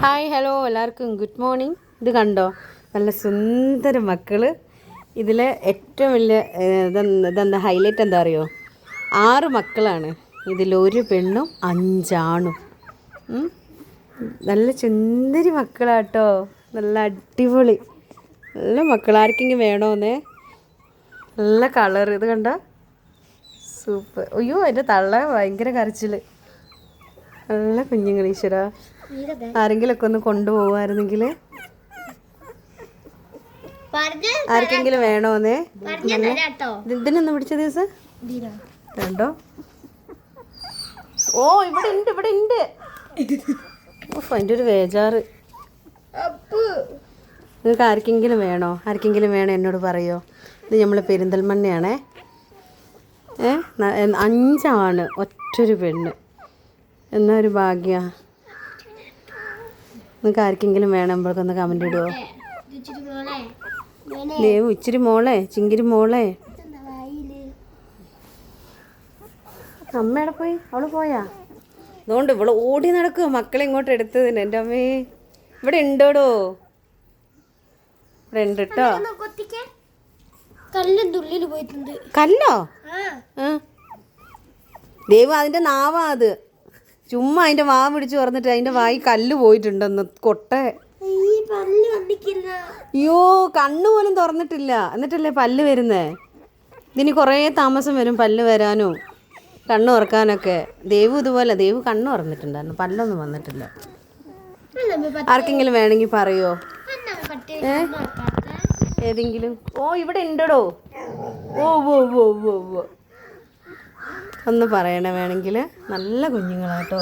Hi hello എല്ലാവർക്കും good morning. ഇത് കണ്ടോ, നല്ല സുന്ദര മക്കൾ. ഇതിൽ ഏറ്റവും വലിയ ഇതെന്താ ഹൈലൈറ്റ് എന്താ അറിയോ, 6 മക്കളാണ്. ഇതിലൊരു പെണ്ണും 5 ആണും. നല്ല സുന്ദരി മക്കളാട്ടോ, നല്ല അടിപൊളി നല്ല മക്കൾ. ആർക്കെങ്കിലും വേണോന്നേ, നല്ല കളർ. ഇത് കണ്ടോ, സൂപ്പർ. അയ്യോ എൻ്റെ തള്ള ഭയങ്കര കരച്ചിൽ. നല്ല കുഞ്ഞുങ്ങൾ. ഈശ്വര, ആരെങ്കിലൊക്കെ ഒന്ന് കൊണ്ടുപോകുമായിരുന്നെങ്കിൽ. ആർക്കെങ്കിലും വേണോന്നേ. ഇതിനൊന്ന് പിടിച്ച ദിവസം കണ്ടോ. ഓ ഇവിടെ ഉണ്ട്, ഇവിടെ ഉണ്ട്. അതിൻ്റെ ഒരു ബേജാറ്. നിങ്ങൾക്ക് ആർക്കെങ്കിലും വേണോ? ആർക്കെങ്കിലും വേണോ എന്നോട് പറയോ. ഇത് നമ്മൾ പെരിന്തൽമണ്ണയാണേ. 5 ആണ്, ഒറ്റൊരു പെണ്ണ്. എന്നാ ഒരു ഭാഗ്യ. നിങ്ങൾക്ക് ആർക്കെങ്കിലും വേണമെമ്പോഴൊന്ന് കമൻ്റ് ഇടുമോ? ദേവു ഇച്ചിരി മോളെ, ചിങ്കിരി മോളെ. അമ്മയുടെ പോയി, അവള് പോയാ? അതുകൊണ്ട് ഇവള് ഓടി നടക്കുക മക്കളെ ഇങ്ങോട്ട് എടുത്തതിന്. എൻ്റെ അമ്മേ, ഇവിടെ ഉണ്ടോടോ, ഇവിടെ ഉണ്ട് കേട്ടോ. കല്ലോ? ദേവു അതിൻ്റെ നാവാ അത്. ചുമ്മാ അതിൻ്റെ വാ പിടിച്ച് തുറന്നിട്ട് അതിൻ്റെ വായി കല്ല് പോയിട്ടുണ്ടെന്ന്. കൊട്ടെ. അയ്യോ, കണ്ണു പോലും തുറന്നിട്ടില്ല, എന്നിട്ടല്ലേ പല്ല് വരുന്നേ. ഇതിന് കുറേ താമസം വരും പല്ല് വരാനും കണ്ണ് തുറക്കാനൊക്കെ. ദേവു ഇതുപോലെ, ദേവു കണ്ണ് തുറന്നിട്ടുണ്ടായിരുന്നു, പല്ലൊന്നും വന്നിട്ടില്ല. ആർക്കെങ്കിലും വേണമെങ്കിൽ പറയോ ഏതെങ്കിലും? ഓ ഇവിടെ ഉണ്ടോ. ഓ ഓ ഓ ഓ ഓ ഒന്ന് പറയണേ വേണമെങ്കിൽ. നല്ല കുഞ്ഞുങ്ങളാട്ടോ.